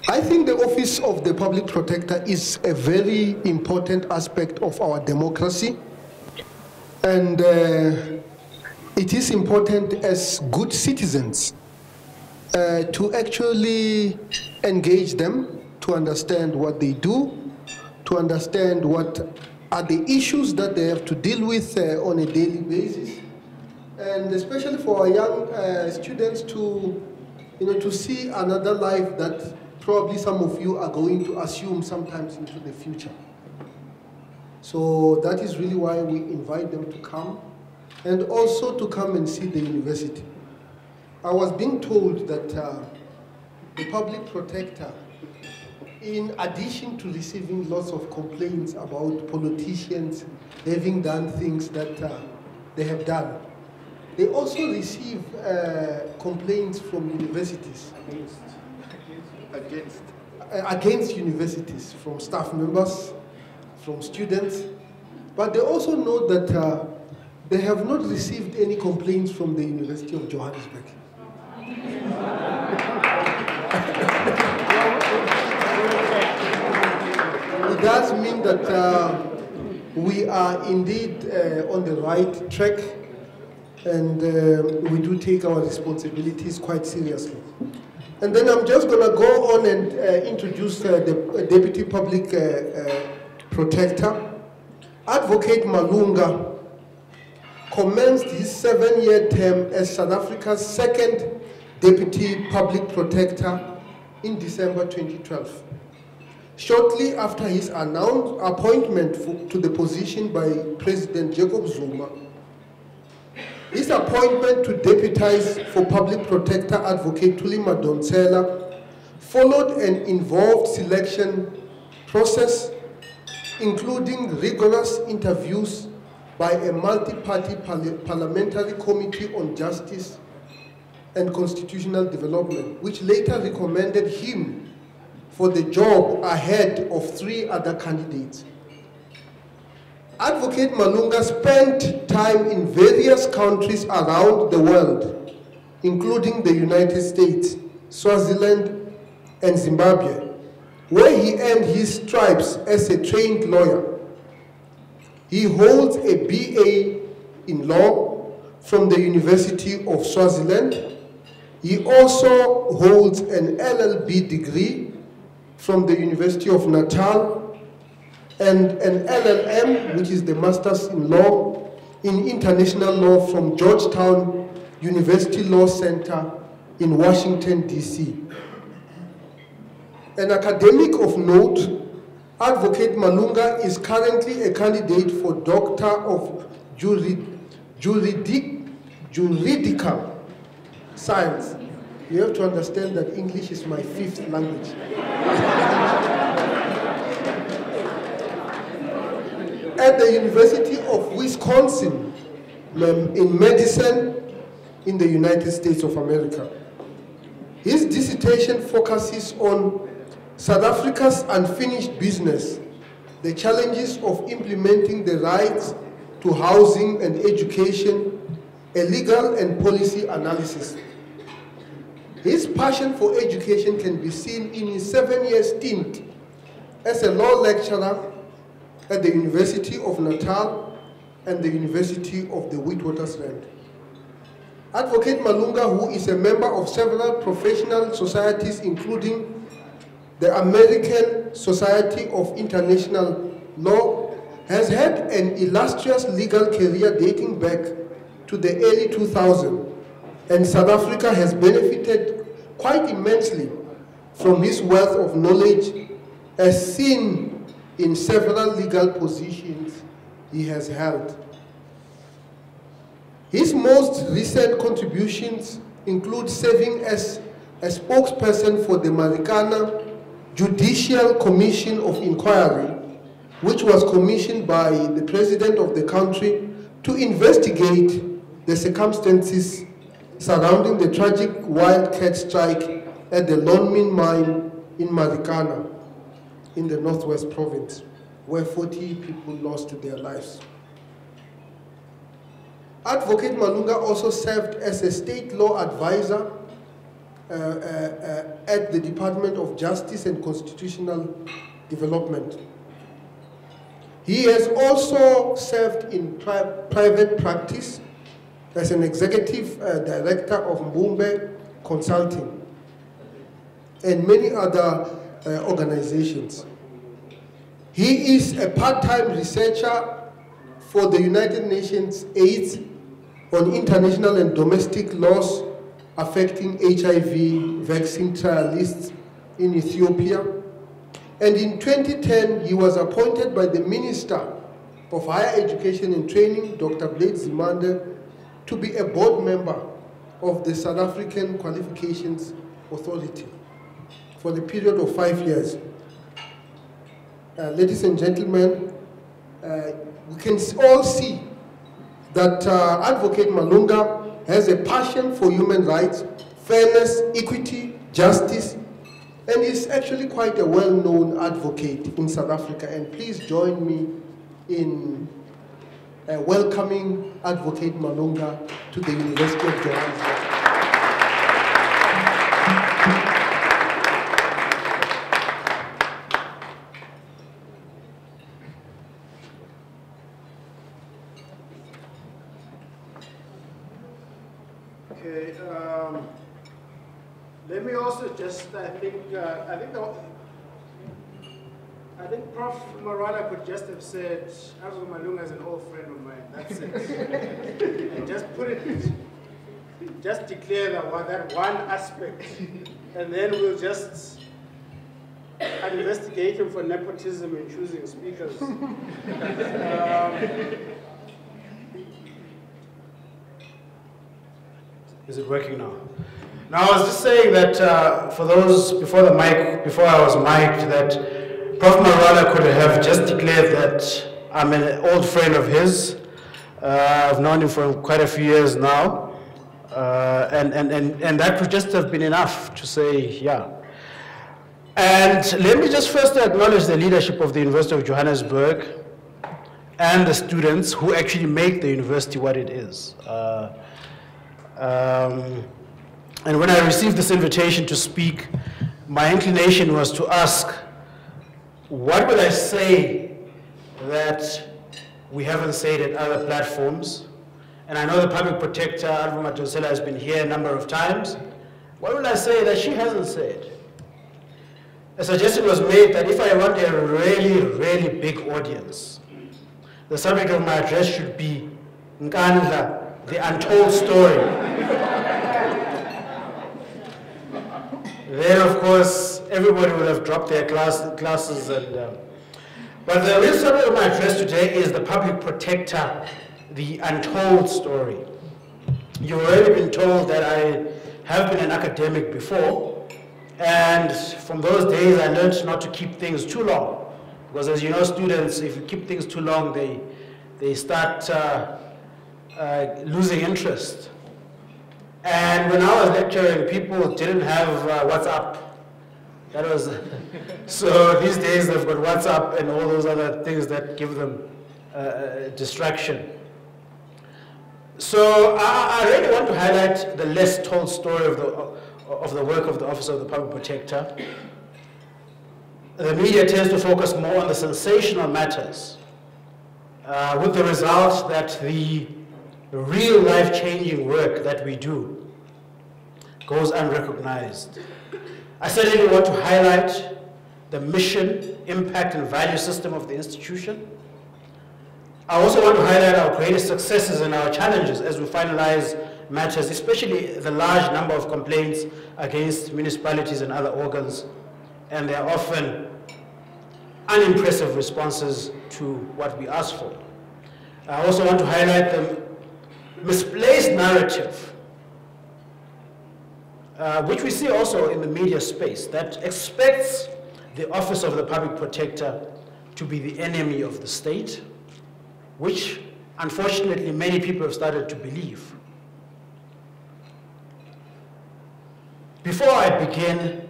I think the office of the public protector is a very important aspect of our democracy, and it is important as good citizens to actually engage them, to understand what they do, to understand what are the issues that they have to deal with on a daily basis, and especially for our young students to, to see another life that probably some of you are going to assume sometimes into the future. So that is really why we invite them to come, and also to come and see the university. I was being told that the public protector, in addition to receiving lots of complaints about politicians having done things that they have done, they also receive complaints from universities against universities, from staff members, from students, but they also know that they have not received any complaints from the University of Johannesburg. It does mean that we are indeed on the right track, and we do take our responsibilities quite seriously. And then I'm just going to go on and introduce the Deputy Public Protector. Advocate Malunga commenced his 7-year term as South Africa's second Deputy Public Protector in December 2012. Shortly after his announced appointment to the position by President Jacob Zuma, his appointment to deputize for Public Protector Advocate Thuli Madonsela followed an involved selection process, including rigorous interviews by a multi-party parliamentary committee on justice and constitutional development, which later recommended him for the job ahead of 3 other candidates. Advocate Malunga spent time in various countries around the world, including the United States, Swaziland, and Zimbabwe, where he earned his stripes as a trained lawyer. He holds a BA in law from the University of Swaziland. He also holds an LLB degree from the University of Natal, and an LLM, which is the Masters in Law, in International Law from Georgetown University Law Center in Washington, D.C. An academic of note, Advocate Malunga is currently a candidate for Doctor of Juridical Science. You have to understand that English is my 5th language. At the University of Wisconsin in Madison in the United States of America. His dissertation focuses on South Africa's unfinished business, the challenges of implementing the rights to housing and education, a legal and policy analysis. His passion for education can be seen in his 7-year stint as a law lecturer at the University of Natal and the University of the Witwatersrand. Advocate Malunga, who is a member of several professional societies, including the American Society of International Law, has had an illustrious legal career dating back to the early 2000s, and South Africa has benefited quite immensely from his wealth of knowledge, as seen in several legal positions he has held. His most recent contributions include serving as a spokesperson for the Marikana Judicial Commission of Inquiry, which was commissioned by the President of the country to investigate the circumstances surrounding the tragic wildcat strike at the Lonmin mine in Marikana, in the Northwest Province, where 40 people lost their lives. Advocate Malunga also served as a state law advisor at the Department of Justice and Constitutional Development. He has also served in private practice as an executive director of Mbumbe Consulting and many other organizations. He is a part-time researcher for the United Nations AIDS on international and domestic laws affecting HIV vaccine trialists in Ethiopia. And in 2010, he was appointed by the Minister of Higher Education and Training, Dr. Blade Zimande, to be a board member of the South African Qualifications Authority for the period of 5 years. Ladies and gentlemen, we can all see that Advocate Malunga has a passion for human rights, fairness, equity, justice, and is actually quite a well-known advocate in South Africa. And please join me in welcoming Advocate Malunga to the University of Johannesburg. Okay, let me also just, I think Prof. Marwala could just have said, Argo Malunga is an old friend of mine, that's it. And just put it, just declare that one aspect, and then we'll just investigate him for nepotism in choosing speakers. Is it working now? Now, I was just saying that for those before I was mic'd, that Prof. Marwala could have just declared that I'm an old friend of his. I've known him for quite a few years now. And that would just have been enough to say, yeah. And let me just first acknowledge the leadership of the University of Johannesburg and the students who actually make the university what it is. And when I received this invitation to speak, my inclination was to ask, what would I say that we haven't said at other platforms? And I know the public protector, Alva Matosela, has been here a number of times. What will I say that she hasn't said? A suggestion was made that if I want a really, really big audience, the subject of my address should be Nkandla, the untold story. Then, of course, everybody would have dropped their classes. But the real subject of my address today is the public protector, the untold story. You've already been told that I have been an academic before, and from those days I learned not to keep things too long. Because as you know, students, if you keep things too long, they start losing interest. And when I was lecturing, people didn't have WhatsApp. That was, so these days they've got WhatsApp and all those other things that give them distraction. So I really want to highlight the less told story of the work of the Office of the Public Protector. The media tends to focus more on the sensational matters, with the result that the real life-changing work that we do goes unrecognized. I certainly want to highlight the mission, impact, and value system of the institution. I also want to highlight our greatest successes and our challenges as we finalize matters, especially the large number of complaints against municipalities and other organs, and their often unimpressive responses to what we ask for. I also want to highlight the misplaced narrative, which we see also in the media space, that expects the Office of the Public Protector to be the enemy of the state, which unfortunately many people have started to believe. Before I begin,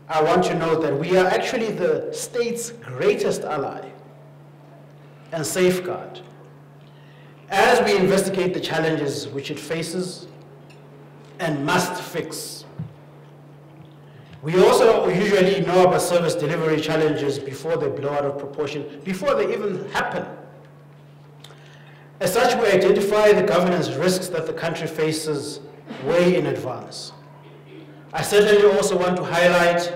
I want to note that we are actually the state's greatest ally and safeguard as we investigate the challenges which it faces and must fix. We also usually know about service delivery challenges before they blow out of proportion, before they even happen. As such, we identify the governance risks that the country faces way in advance. I certainly also want to highlight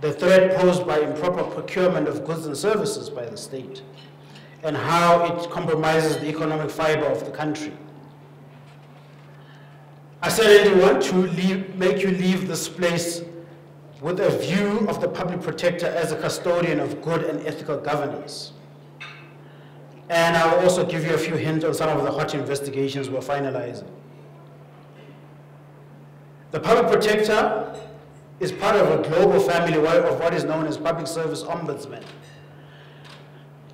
the threat posed by improper procurement of goods and services by the state and how it compromises the economic fiber of the country. I certainly want to make you leave this place with a view of the public protector as a custodian of good and ethical governance. And I will also give you a few hints on some of the hot investigations we're finalizing. The public protector is part of a global family of what is known as public service ombudsmen.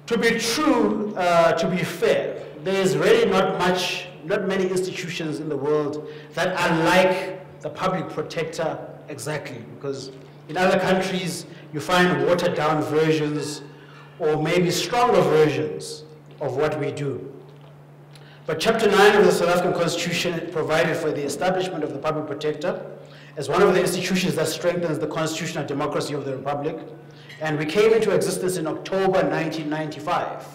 To be true, to be fair, there is really not many institutions in the world that are like the public protector exactly, because in other countries you find watered down versions or maybe stronger versions of what we do. But Chapter 9 of the South African Constitution provided for the establishment of the public protector as one of the institutions that strengthens the constitutional democracy of the Republic, and we came into existence in October 1995.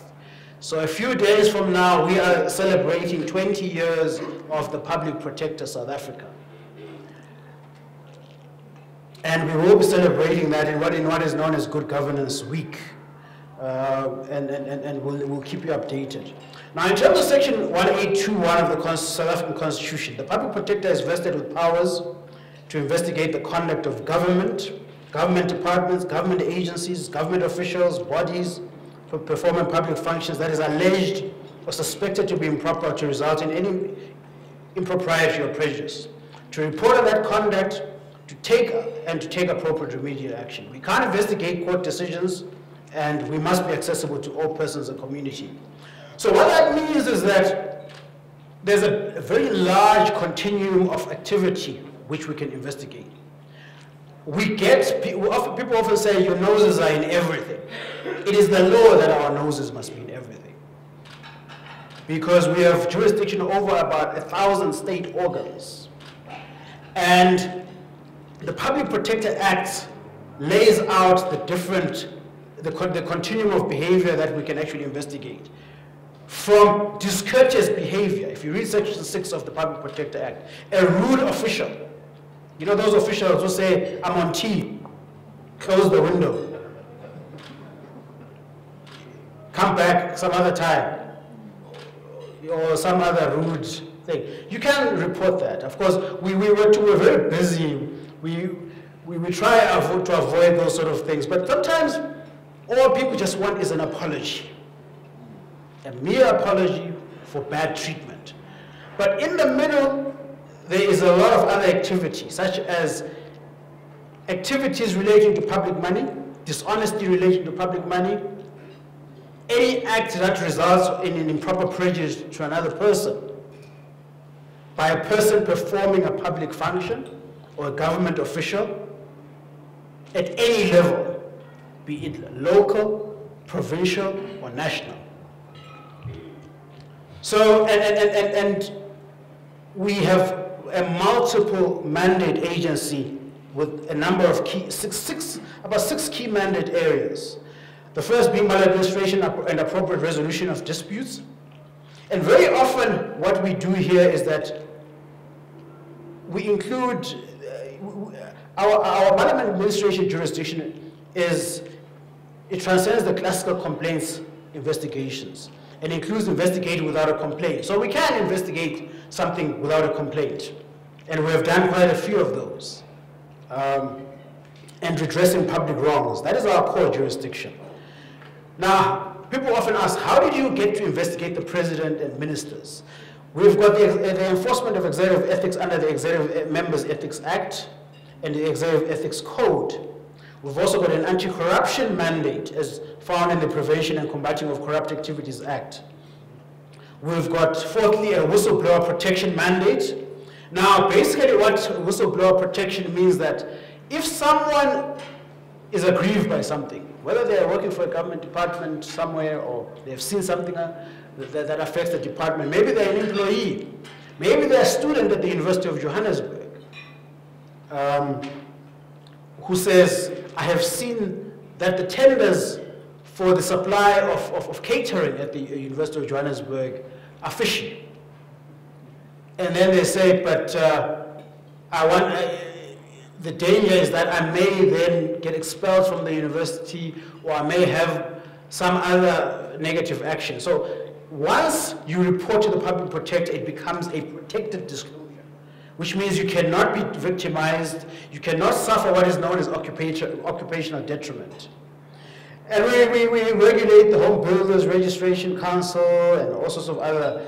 So a few days from now, we are celebrating 20 years of the Public Protector South Africa. And we will be celebrating that in what is known as Good Governance Week. And we'll keep you updated. Now, in terms of Section 1821 of the South African Constitution, the Public Protector is vested with powers to investigate the conduct of government departments, government agencies, government officials, bodies for performing public functions that is alleged or suspected to be improper or to result in any impropriety or prejudice, to report on that conduct, to take appropriate remedial action. We can't investigate court decisions, and we must be accessible to all persons and community. So what that means is that there's a very large continuum of activity which we can investigate. People often say your noses are in everything. It is the law that our noses must be in everything. Because we have jurisdiction over about 1,000 state organs. And the Public Protector Act lays out the continuum of behavior that we can actually investigate. From discourteous behavior, if you read Section 6 of the Public Protector Act, a rude official, you know those officials who say, I'm on tea, close the window, come back some other time, or some other rude thing. You can report that. Of course, we were very busy. We try to avoid those sort of things, but sometimes all people just want is an apology. A mere apology for bad treatment. But in the middle, there is a lot of other activities, such as activities relating to public money, dishonesty relating to public money, any act that results in an improper prejudice to another person by a person performing a public function or a government official at any level, be it local, provincial, or national. So, and we have a multiple mandate agency with a number of about six key mandate areas. The first being maladministration and appropriate resolution of disputes. And very often what we do here is that we include, our maladministration jurisdiction it transcends the classical complaints investigations and includes investigating without a complaint. So we can investigate something without a complaint. And we have done quite a few of those. And redressing public wrongs. That is our core jurisdiction. Now, people often ask, how did you get to investigate the president and ministers? We've got the enforcement of executive ethics under the Executive Members Ethics Act and the Executive Ethics Code. We've also got an anti-corruption mandate as found in the Prevention and Combating of Corrupt Activities Act. We've got, fourthly, a whistleblower protection mandate. Now, basically what whistleblower protection means that if someone is aggrieved by something, whether they are working for a government department somewhere or they've seen something that affects the department, maybe they're an employee, maybe they're a student at the University of Johannesburg. who says, I have seen that the tenders for the supply of catering at the University of Johannesburg are fishy. And then they say, but the danger is that I may then get expelled from the university, or I may have some other negative action. So once you report to the public protector, it becomes a protected disclosure, which means you cannot be victimized, you cannot suffer what is known as occupational detriment. And we regulate the Home Builders Registration Council and all sorts of other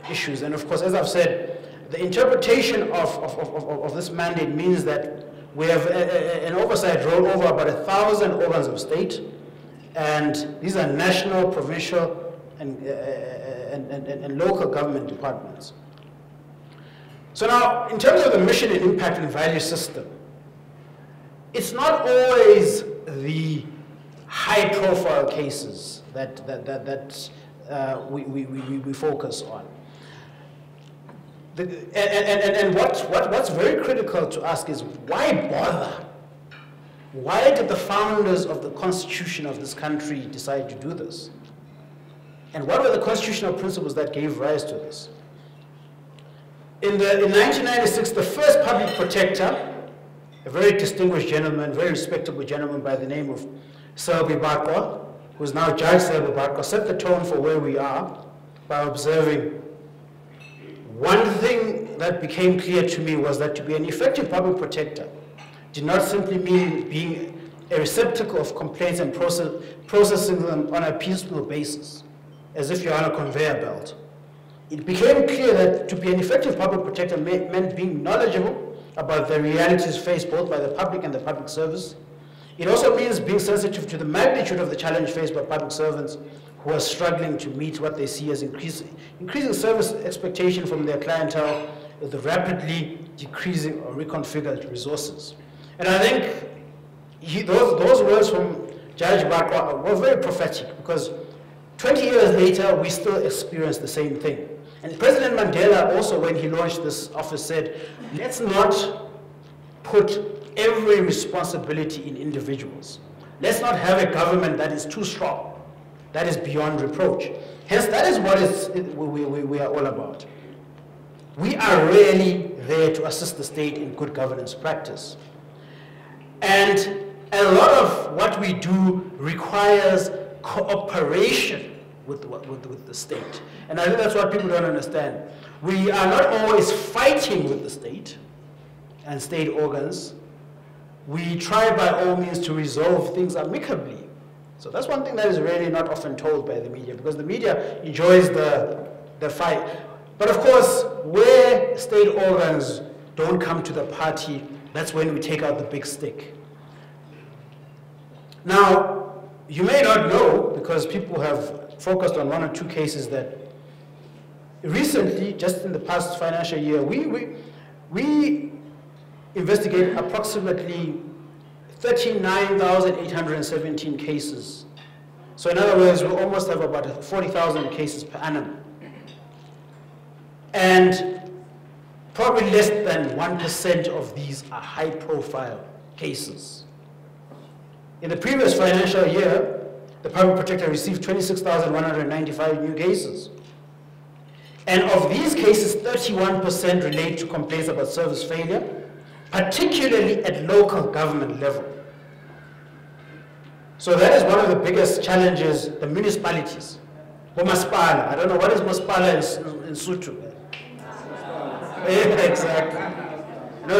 issues. And of course, as I've said, the interpretation of this mandate means that we have an oversight role over about 1,000 organs of state, and these are national, provincial, and local government departments. So now, in terms of the mission and impact and value system, it's not always the high-profile cases that we focus on. And what's very critical to ask is, why bother? Why did the founders of the constitution of this country decide to do this? And what were the constitutional principles that gave rise to this? In 1996, the first public protector, a very distinguished gentleman, very respectable gentleman by the name of Selby Bakwa, who is now Judge Selby Bakwa, set the tone for where we are by observing, one thing that became clear to me was that to be an effective public protector did not simply mean being a receptacle of complaints and processing them on a piecemeal basis, as if you're on a conveyor belt. It became clear that to be an effective public protector meant being knowledgeable about the realities faced both by the public and the public service. It also means being sensitive to the magnitude of the challenge faced by public servants who are struggling to meet what they see as increasing service expectation from their clientele with the rapidly decreasing or reconfigured resources. And I think those words from Judge Bakwa were very prophetic, because 20 years later, we still experience the same thing. And President Mandela also, when he launched this office, said, let's not put every responsibility in individuals. Let's not have a government that is too strong, that is beyond reproach. Hence, that is what we are all about. We are really there to assist the state in good governance practice. And a lot of what we do requires cooperation with the state. And I think that's what people don't understand. We are not always fighting with the state and state organs. We try by all means to resolve things amicably. So that's one thing that is really not often told by the media, because the media enjoys the fight. But of course, where state organs don't come to the party, that's when we take out the big stick. Now, you may not know, because people have focused on one or two cases, that recently, just in the past financial year, we investigated approximately 39,817 cases. So in other words, we almost have about 40,000 cases per annum. And probably less than 1% of these are high-profile cases. In the previous financial year, the public protector received 26,195 new cases. And of these cases, 31% relate to complaints about service failure, particularly at local government level. So that is one of the biggest challenges, the municipalities. Masipala, I don't know, what is Masipala in Sotho? Exactly. No,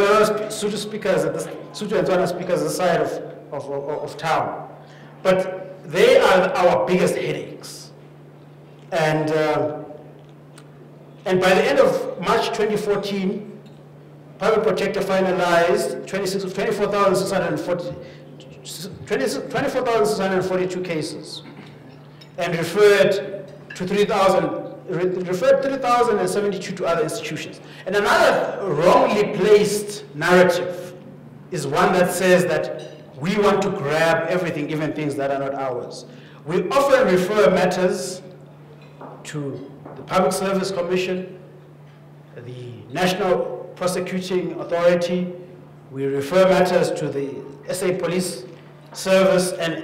Sotho speakers, Sotho and Tswana speakers are the side of town. But they are our biggest headaches. And by the end of March 2014, Public Protector finalized 24,642 cases and referred 3,072 to other institutions. And another wrongly placed narrative is one that says that we want to grab everything, even things that are not ours. We often refer matters to the Public Service Commission, the National Prosecuting Authority, We refer matters to the SA Police Service, and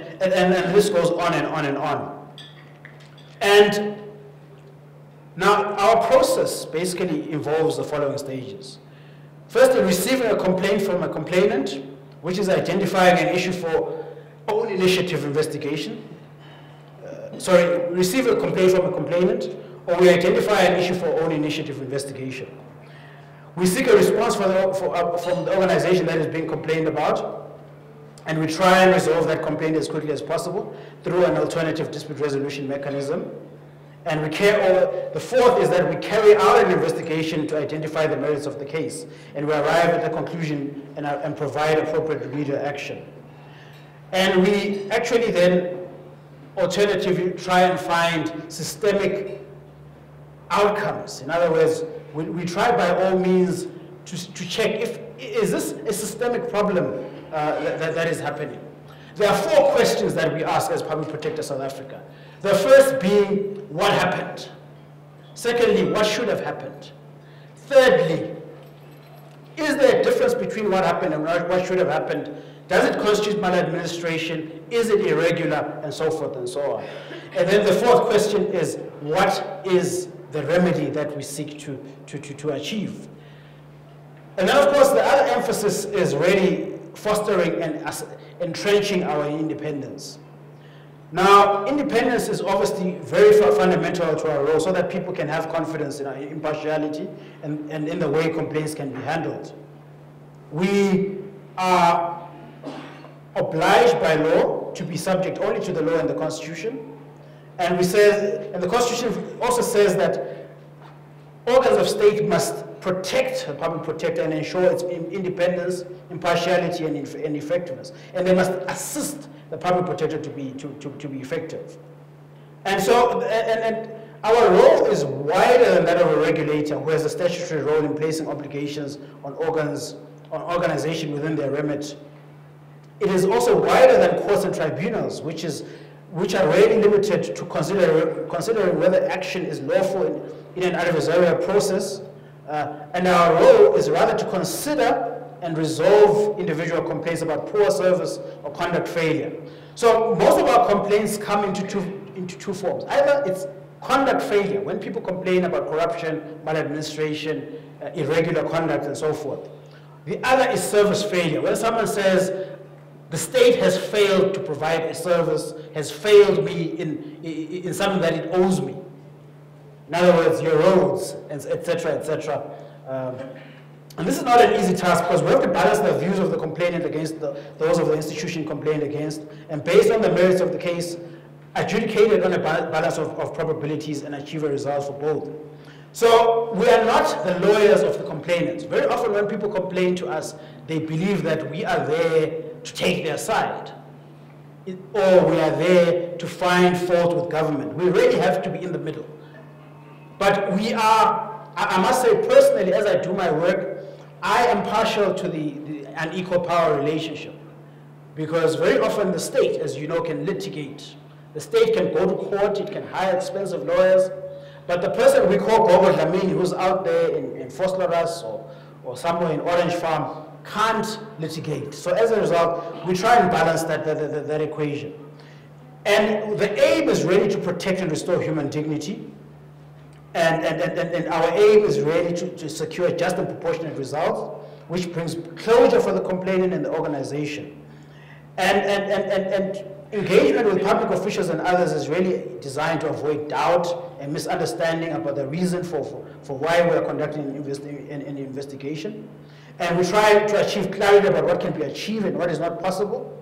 this goes on and on and on. And now our process basically involves the following stages. Firstly, receiving a complaint from a complainant, which is identifying an issue for own initiative investigation. Receive a complaint from a complainant, or we identify an issue for own initiative investigation. We seek a response from the organization that is being complained about, and we try and resolve that complaint as quickly as possible through an alternative dispute resolution mechanism. And the fourth is that we carry out an investigation to identify the merits of the case, and we arrive at a conclusion and provide appropriate remedial action. And we actually then alternatively try and find systemic outcomes. In other words, we try by all means to check is this a systemic problem that is happening. There are 4 questions that we ask as Public Protector South Africa. The first being, what happened? Secondly, what should have happened? Thirdly, is there a difference between what happened and what should have happened? Does it constitute maladministration? Is it irregular? And so forth and so on. And then the fourth question is, what is the remedy that we seek to achieve? And then, of course, the other emphasis is really fostering and entrenching our independence. Now, independence is obviously very fundamental to our role, so that people can have confidence in our impartiality and in the way complaints can be handled. We are obliged by law to be subject only to the law and the Constitution. And the Constitution also says that organs of state must protect the public protector and ensure its independence, impartiality, and effectiveness. And they must assist the public protector to be effective. And so, our role is wider than that of a regulator who has a statutory role in placing obligations on organization within their remit. It is also wider than courts and tribunals, which are really limited to considering whether action is lawful in an adversarial process. And our role is rather to consider and resolve individual complaints about poor service or conduct failure. So most of our complaints come into two forms. Either it's conduct failure, when people complain about corruption, maladministration, irregular conduct, and so forth. The other is service failure, when someone says, the state has failed to provide a service, has failed me in something that it owes me. In other words, your roads, etc., etc. And this is not an easy task, because we have to balance the views of the complainant against those of the institution complained against, and based on the merits of the case, adjudicated on a balance of probabilities and achieve a result for both. So we are not the lawyers of the complainants. Very often when people complain to us, they believe that we are there to take their side, or we are there to find fault with government. We really have to be in the middle. But we are, I must say personally, as I do my work, I am partial to the unequal power relationship, because very often the state, as you know, can litigate. The state can go to court, it can hire expensive lawyers, but the person we call Gogo Dlamini, who's out there in Vosloorus or somewhere in Orange Farm, can't litigate. So as a result, we try and balance that equation. And the aim is really to protect and restore human dignity. And our aim is really to secure just and proportionate results, which brings closure for the complainant and the organization. And engagement with public officials and others is really designed to avoid doubt and misunderstanding about the reason for why we are conducting an investigation. And we try to achieve clarity about what can be achieved and what is not possible.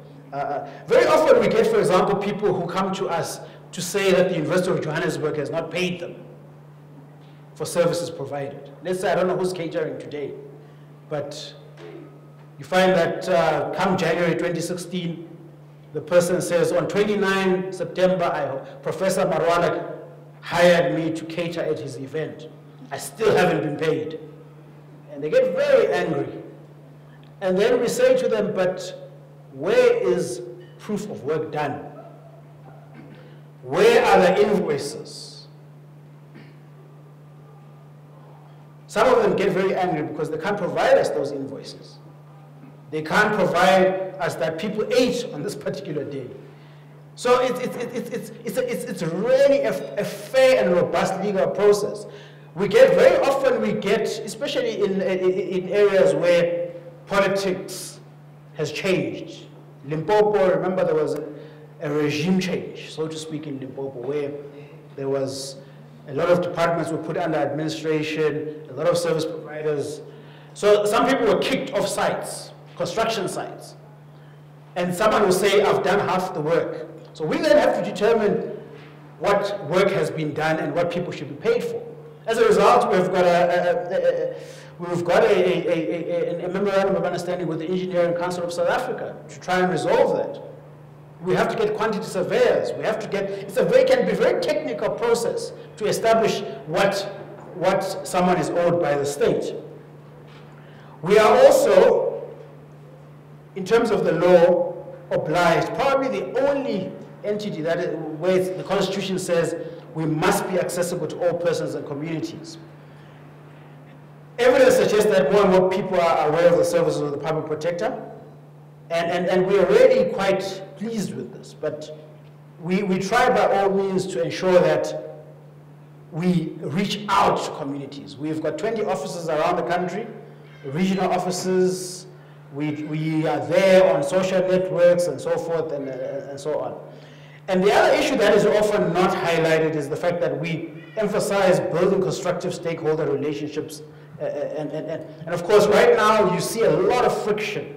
Very often we get, for example, people who come to us to say that the University of Johannesburg has not paid them for services provided. Let's say, I don't know who's catering today, but you find that come January 2016, the person says, on 29 September, Professor Marwala hired me to cater at his event. I still haven't been paid. And they get very angry. And then we say to them, but where is proof of work done? Where are the invoices? Some of them get very angry because they can't provide us those invoices. They can't provide us that people ate on this particular day. So it's really a fair and robust legal process. Very often we get, especially in areas where politics has changed. Limpopo, remember there was a regime change, so to speak, in Limpopo, where there was a lot of departments were put under administration, a lot of service providers. So some people were kicked off sites, construction sites. And someone will say, I've done half the work. So we then have to determine what work has been done and what people should be paid for. As a result, we've got a memorandum of understanding with the Engineering Council of South Africa to try and resolve that. We have to get quantity surveyors. We have to get, can be a very technical process to establish what someone is owed by the state. We are also, in terms of the law, obliged, probably the only entity where the Constitution says we must be accessible to all persons and communities. Evidence suggests that more and more people are aware of the services of the public protector, and we are really quite pleased with this. But we try by all means to ensure that we reach out to communities. We've got 20 offices around the country, regional offices. We are there on social networks and so forth and so on. And the other issue that is often not highlighted is the fact that we emphasize building constructive stakeholder relationships. And of course, right now you see a lot of friction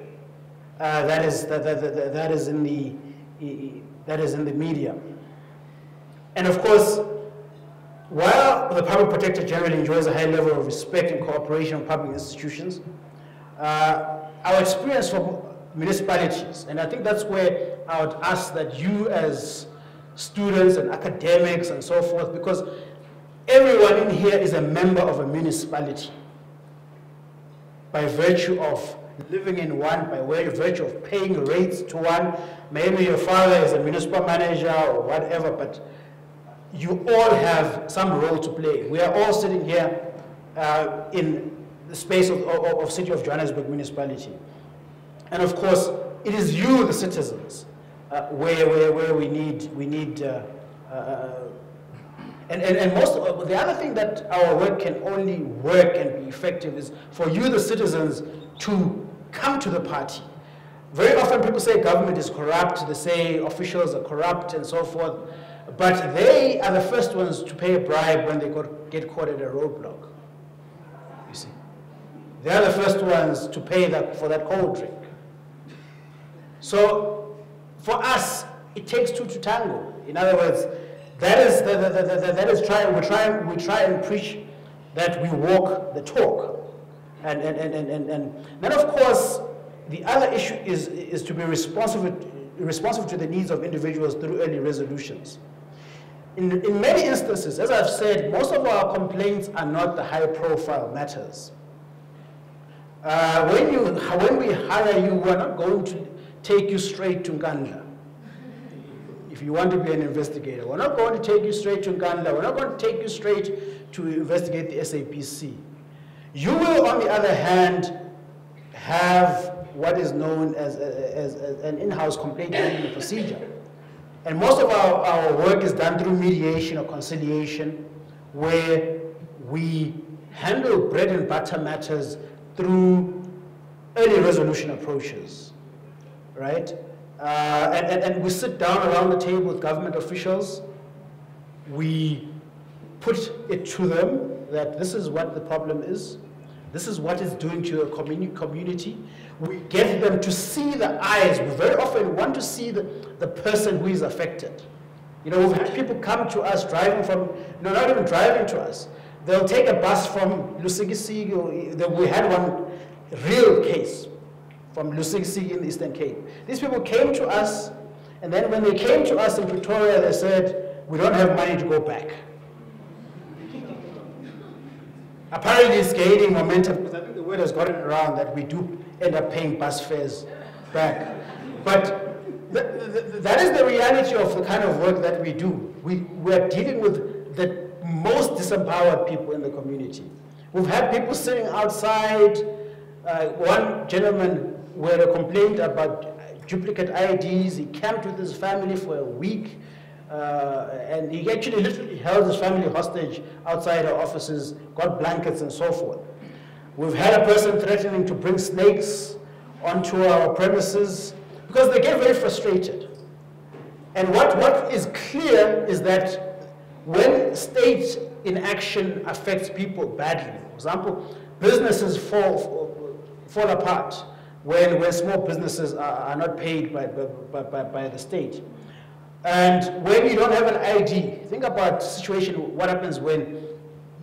that is in the media. And of course, while the public protector generally enjoys a high level of respect and cooperation with public institutions, our experience from municipalities, and I think that's where I would ask that you as students and academics and so forth, because everyone in here is a member of a municipality by virtue of living in one, by virtue of paying rates to one. Maybe your father is a municipal manager or whatever, but you all have some role to play. We are all sitting here in the space of City of Johannesburg municipality. And of course, it is you, the citizens, where we need and most of the other thing that our work can only work and be effective is for you, the citizens, to come to the party. Very often people say government is corrupt, they say officials are corrupt and so forth, but they are the first ones to pay a bribe when they get caught at a roadblock. You see, they are the first ones to pay for that cold drink. So for us, it takes two to tango. In other words, we try and preach that we walk the talk. And then of course, the other issue is to be responsive to the needs of individuals through early resolutions. In many instances, as I've said, most of our complaints are not the high-profile matters. When we hire you, we're not going to take you straight to Nkandla. If you want to be an investigator, we're not going to take you straight to Nkandla. We're not going to take you straight to investigate the SAPC. You will, on the other hand, have what is known as an in-house complaint handling procedure. And most of our work is done through mediation or conciliation, where we handle bread and butter matters through early resolution approaches, right? And we sit down around the table with government officials. We put it to them that this is what the problem is. This is what it's doing to your community. We get them to see the eyes. We very often want to see the person who is affected. You know, we've had people come to us driving from, not even driving to us. They'll take a bus from Lusikisiki. We had one real case from Lusikisiki in the Eastern Cape. These people came to us, and then when they came to us in Pretoria, they said, we don't have money to go back. Apparently it's gaining momentum, because I think the word has gotten around that we do end up paying bus fares back. But that is the reality of the kind of work that we do. We are dealing with the most disempowered people in the community. We've had people sitting outside. One gentleman we had a complaint about duplicate IDs. He camped with his family for a week, and he actually literally held his family hostage outside our offices, got blankets and so forth. We've had a person threatening to bring snakes onto our premises because they get very frustrated. And what is clear is that when state inaction affects people badly, for example, businesses fall apart when small businesses are not paid by the state. And when you don't have an ID, think about the situation, what happens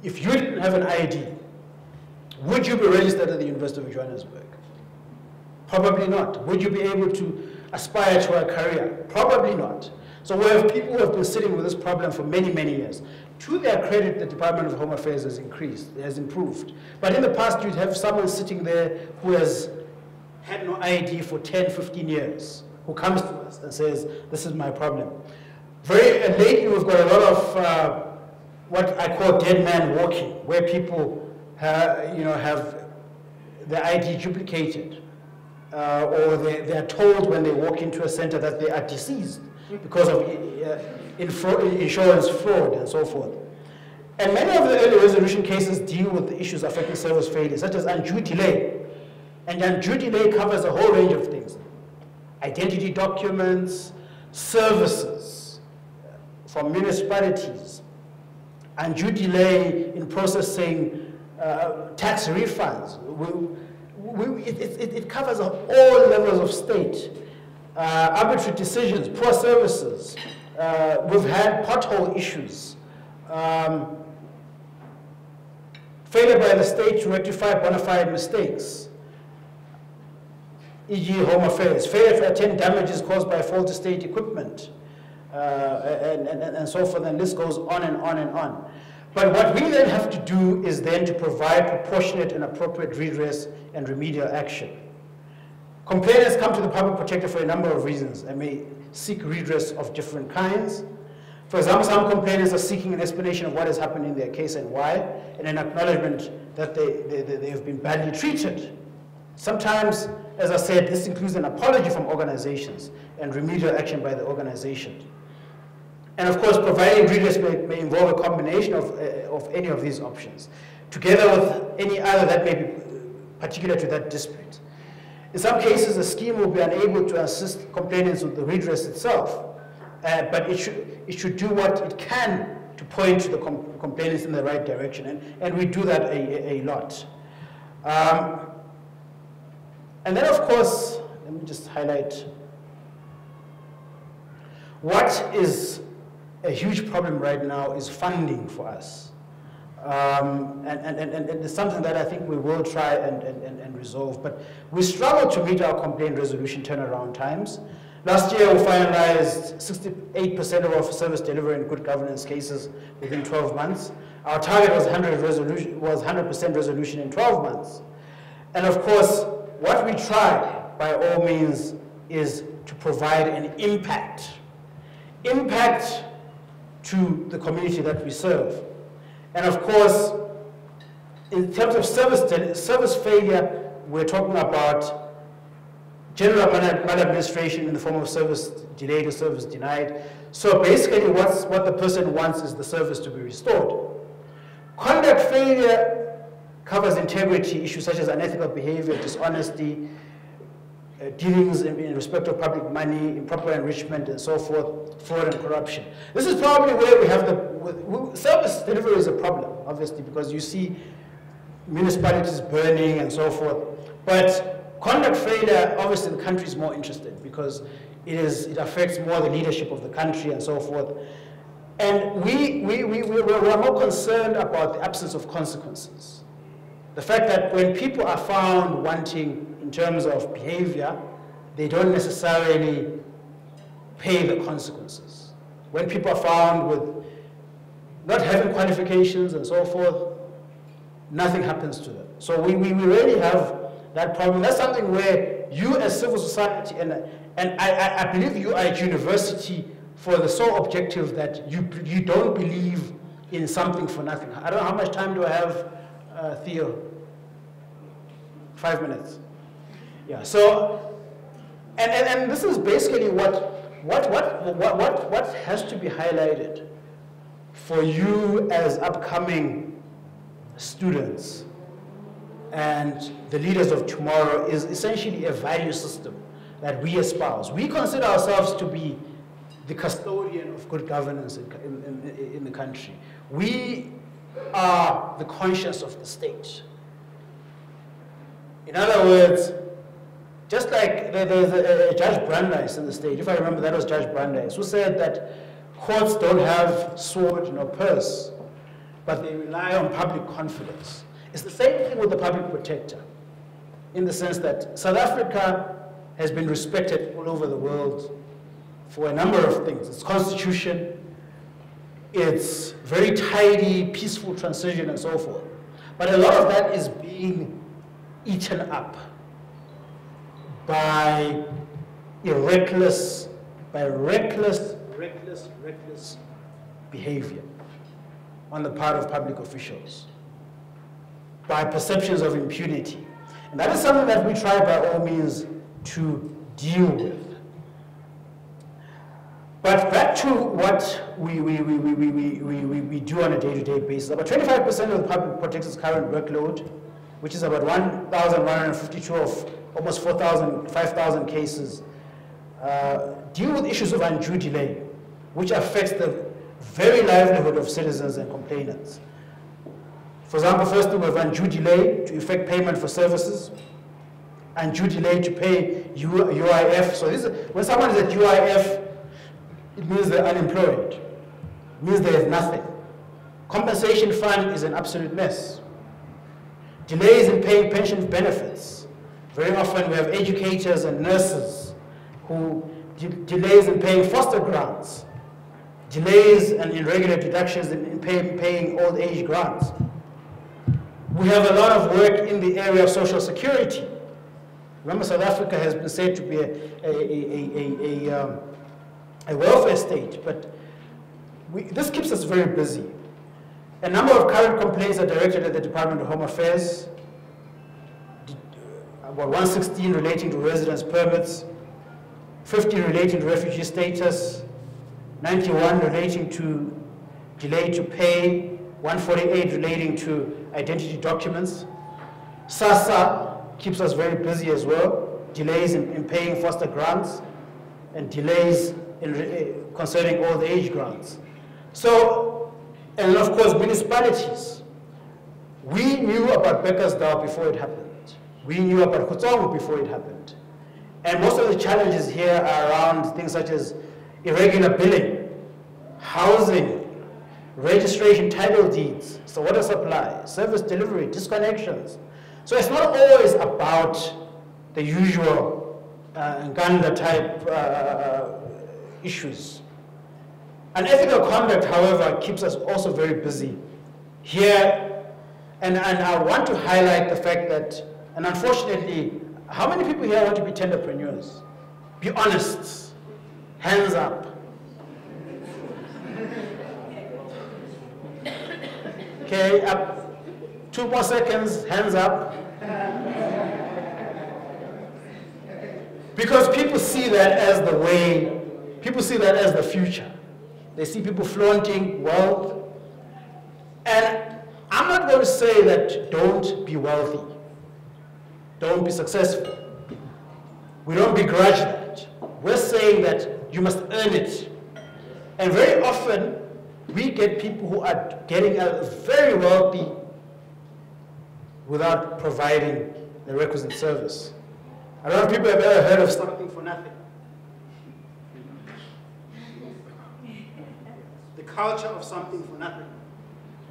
if you didn't have an ID, would you be registered at the University of Johannesburg? Probably not. Would you be able to aspire to a career? Probably not. So we have people who have been sitting with this problem for many, many years. To their credit, the Department of Home Affairs has improved. But in the past, you'd have someone sitting there who has had no ID for 10, 15 years, who comes to us and says, this is my problem. Lately, we've got a lot of what I call dead man walking, where people have their ID duplicated, or they are told when they walk into a center that they are deceased because of insurance fraud and so forth. And many of the early resolution cases deal with the issues affecting service failure, such as undue delay. And undue delay covers a whole range of things: identity documents, services from municipalities, undue delay in processing tax refunds. It covers all levels of state. Arbitrary decisions, poor services. We've had pothole issues. Failure by the state to rectify bona fide mistakes, e.g. Home Affairs. Failure to attend damages caused by faulty state equipment, and so forth, and this goes on and on and on. But what we then have to do is then to provide proportionate and appropriate redress and remedial action. Complainants come to the public protector for a number of reasons and may seek redress of different kinds. For example, some complainants are seeking an explanation of what has happened in their case and why, and an acknowledgement that they have been badly treated. Sometimes, as I said, this includes an apology from organizations and remedial action by the organization. And of course, providing redress may involve a combination of any of these options, together with any other that may be particular to that dispute. In some cases, the scheme will be unable to assist complainants with the redress itself, but it should do what it can to point to the complainants in the right direction, and we do that a lot. And then, of course, let me just highlight what is a huge problem right now is funding for us. And it's something that I think we will try and resolve. But we struggle to meet our complaint resolution turnaround times. Last year, we finalized 68% of our service delivery and good governance cases within 12 months. Our target was 100% resolution in 12 months. And of course, what we try, by all means, is to provide an impact to the community that we serve. And of course, in terms of service failure, we're talking about general maladministration in the form of service delayed or service denied. So basically what the person wants is the service to be restored. Conduct failure covers integrity issues such as unethical behavior, dishonesty, dealings in respect of public money, improper enrichment, and so forth, fraud and corruption. This is probably where we have service delivery is a problem, obviously, because you see municipalities burning and so forth. But conduct failure, obviously, the country is more interested because it affects more the leadership of the country and so forth. And we're more concerned about the absence of consequences. The fact that when people are found wanting in terms of behavior, they don't necessarily pay the consequences. When people are found with not having qualifications and so forth, nothing happens to them. So we really have that problem. That's something where you as civil society, and I believe you are at university for the sole objective that you don't believe in something for nothing. I don't know how much time do I have, Theo? 5 minutes. Yeah, so, and this is basically what has to be highlighted for you as upcoming students and the leaders of tomorrow is essentially a value system that we espouse. We consider ourselves to be the custodian of good governance in the country. We are the conscience of the state. In other words, just like there's a Judge Brandeis in the state, if I remember, that was Judge Brandeis, who said that courts don't have sword nor purse, but they rely on public confidence. It's the same thing with the public protector, in the sense that South Africa has been respected all over the world for a number of things. Its constitution, its very tidy, peaceful transition, and so forth. But a lot of that is being eaten up by reckless behavior on the part of public officials, by perceptions of impunity. And that is something that we try by all means to deal with. But back to what we do on a day-to-day basis. About 25% of the public protector's current workload, which is about 1,152 of almost 5,000 cases, deal with issues of undue delay, which affects the very livelihood of citizens and complainants. For example, firstly, we have undue delay to effect payment for services, undue delay to pay UIF. So when someone is at UIF, it means they're unemployed. It means they have nothing. Compensation fund is an absolute mess. Delays in paying pension benefits. Very often we have educators and nurses who delays in paying foster grants, delays and irregular deductions in paying old age grants. We have a lot of work in the area of social security. Remember, South Africa has been said to be a welfare state, but this keeps us very busy. A number of current complaints are directed at the Department of Home Affairs, about 116 relating to residence permits, 50 relating to refugee status, 91 relating to delay to pay, 148 relating to identity documents. SASSA keeps us very busy as well, delays in paying foster grants and delays concerning old age grants. So, and of course municipalities. We knew about Beckersdorp before it happened. We knew about Kutsongo before it happened. And most of the challenges here are around things such as irregular billing, housing, registration title deeds, so water supply, service delivery, disconnections. So it's not always about the usual Nganda type issues. Unethical conduct, however, keeps us also very busy here. And I want to highlight the fact that, and unfortunately, how many people here want to be tenderpreneurs? Be honest. Hands up. Okay, up. 2 more seconds, hands up. Because people see that as the way, people see that as the future. They see people flaunting wealth. And I'm not going to say that don't be wealthy. Don't be successful. We don't begrudge that. We're saying that you must earn it. And very often, we get people who are getting very wealthy without providing the requisite service. I don't know if people have ever heard of something for nothing. The culture of something for nothing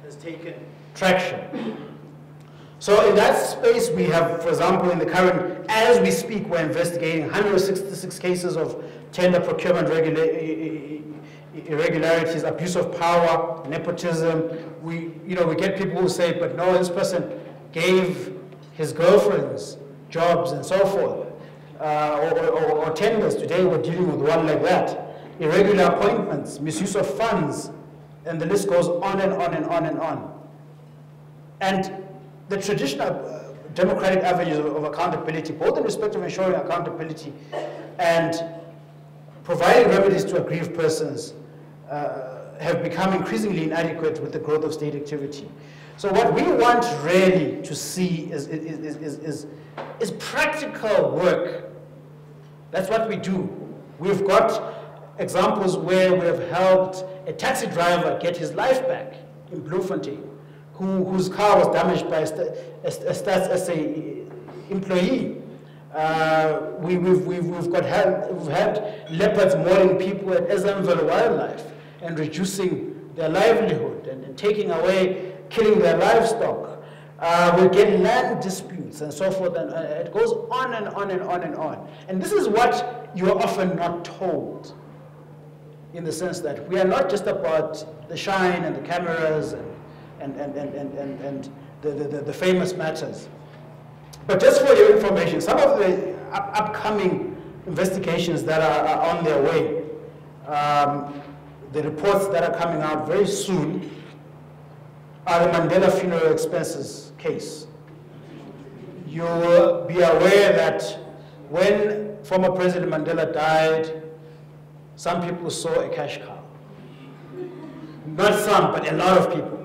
has taken traction. So in that space, we have, for example, in the current, as we speak, we're investigating 166 cases of tender procurement irregularities, abuse of power, nepotism. We get people who say, but no, this person gave his girlfriends jobs and so forth, or tenders. Today we're dealing with one like that. Irregular appointments, misuse of funds, and the list goes on and on and on and on. And the traditional, democratic avenues of accountability, both in respect of ensuring accountability and providing remedies to aggrieved persons, have become increasingly inadequate with the growth of state activity. So what we want really to see is practical work. That's what we do. We've got examples where we have helped a taxi driver get his life back in Bloemfontein, whose car was damaged by a Stats SA employee. We've had leopards mauling people at Ezemville Wildlife and reducing their livelihood and taking away, killing their livestock. We get land disputes and so forth, and it goes on and on and on and on. And this is what you are often not told, in the sense that we are not just about the shine and the cameras and the famous matters. But just for your information, some of the upcoming investigations that are on their way, the reports that are coming out very soon, are the Mandela funeral expenses case. You will be aware that when former President Mandela died, some people saw a cash cow. Not some, but a lot of people.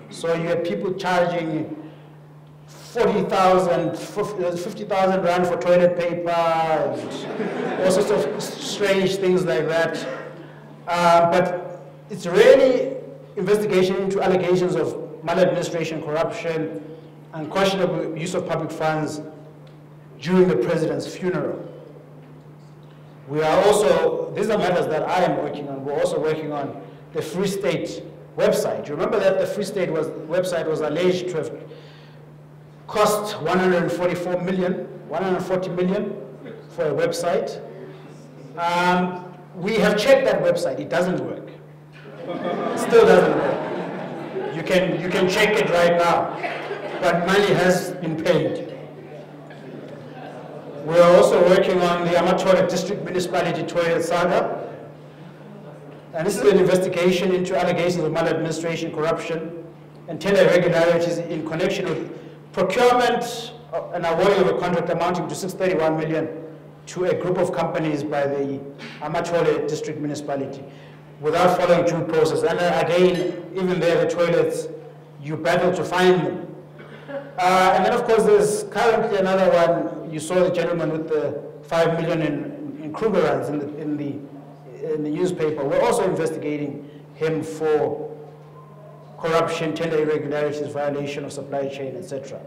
So you had people charging 40,000, 50,000 rand for toilet paper, and all sorts of strange things like that. But it's really investigation into allegations of maladministration, corruption, and questionable use of public funds during the president's funeral. We are also, these are matters that I am working on. We're also working on the Free State website. You remember that the Free State website was alleged to have cost 140 million for a website. We have checked that website. It doesn't work. It still doesn't work. You can check it right now, but money has been paid. We are also working on the Amatore District Municipality toilet saga. And this is an investigation into allegations of maladministration, corruption, and tender irregularities in connection with procurement and awarding of a contract amounting to 631 million to a group of companies by the Amatore District Municipality without following due process. And again, even there, the toilets, you battle to find them. And then, of course, there's currently another one. You saw the gentleman with the 5 million in Krugerrands in the newspaper. We're also investigating him for corruption, tender irregularities, violation of supply chain, etc.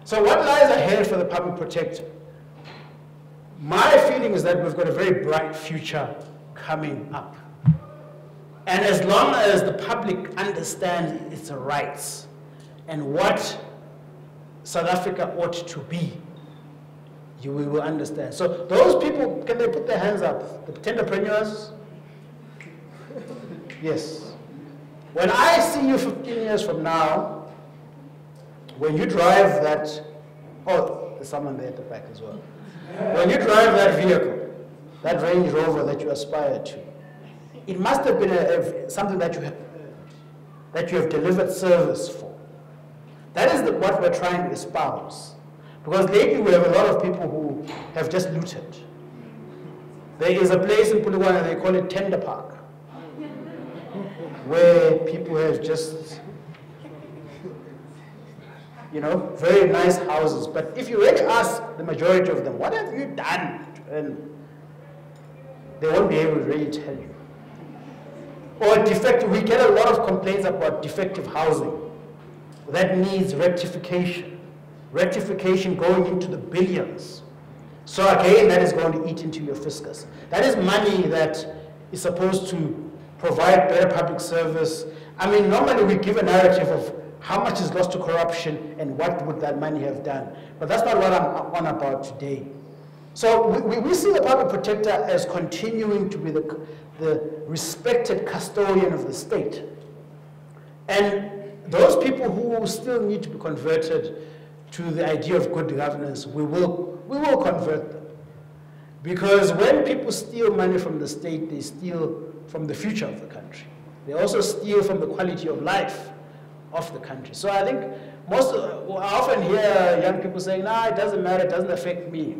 So what lies ahead for the public protector? My feeling is that we've got a very bright future coming up. And as long as the public understands its rights and what South Africa ought to be, we will understand. So those people, can they put their hands up? The tenderpreneurs? Yes. When I see you 15 years from now, when you drive that, oh, there's someone there at the back as well. When you drive that vehicle, that Range Rover that you aspire to, it must have been something that you have delivered service for. That is what we're trying to espouse. Because lately we have a lot of people who have just looted. There is a place in Puluwana, they call it Tender Park, where people have just, very nice houses. But if you really ask the majority of them, what have you done? And they won't be able to really tell you. Or defective, we get a lot of complaints about defective housing. That needs rectification. Rectification going into the billions. So again, that is going to eat into your fiscus. That is money that is supposed to provide better public service. I mean, normally we give a narrative of how much is lost to corruption and what would that money have done. But that's not what I'm on about today. So we see the public protector as continuing to be the respected custodian of the state. And those people who still need to be converted to the idea of good governance, we will convert them. Because when people steal money from the state, they steal from the future of the country. They also steal from the quality of life of the country. So I think I often hear young people saying, "Nah, it doesn't matter. It doesn't affect me."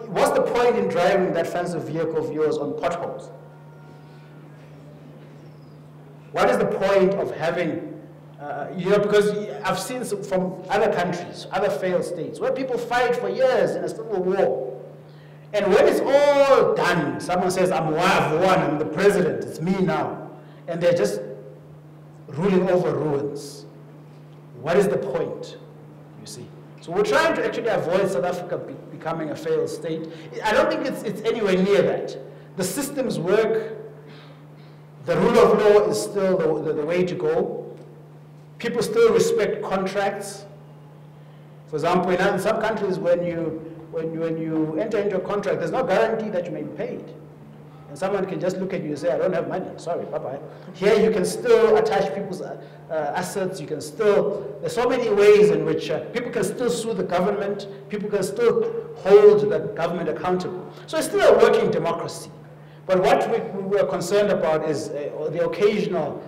What's the point in driving that fancy vehicle of yours on potholes? What is the point of having, because I've seen from other countries, other failed states, where people fight for years in a civil war. And when it's all done, someone says, I've won, I'm the president, it's me now. And they're just ruling over ruins. What is the point, you see? So we're trying to actually avoid South Africa becoming a failed state. I don't think it's anywhere near that. The systems work. The rule of law is still the way to go. People still respect contracts. For example, in some countries, when you enter into a contract, there's no guarantee that you may be paid. And someone can just look at you and say, I don't have money, sorry, bye-bye. Here you can still attach people's assets, there's so many ways in which people can still sue the government, people can still hold the government accountable. So it's still a working democracy. But what we are concerned about is the occasional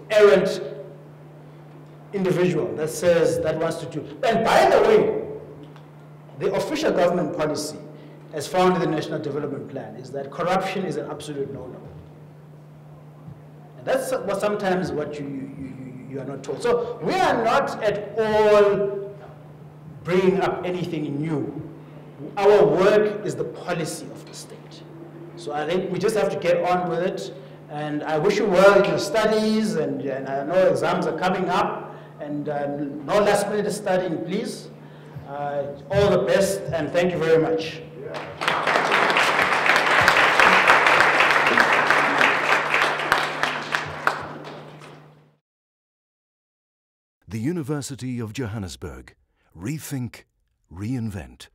errant individual that wants to do. And by the way, the official government policy, as found in the National Development Plan, is that corruption is an absolute no-no. And that's sometimes what you are not told. So we are not at all bringing up anything new. Our work is the policy of the state. So I think we just have to get on with it. And I wish you well in your studies, and I know exams are coming up, and no last minute studying, please. All the best, and thank you very much. The University of Johannesburg. Rethink, reinvent.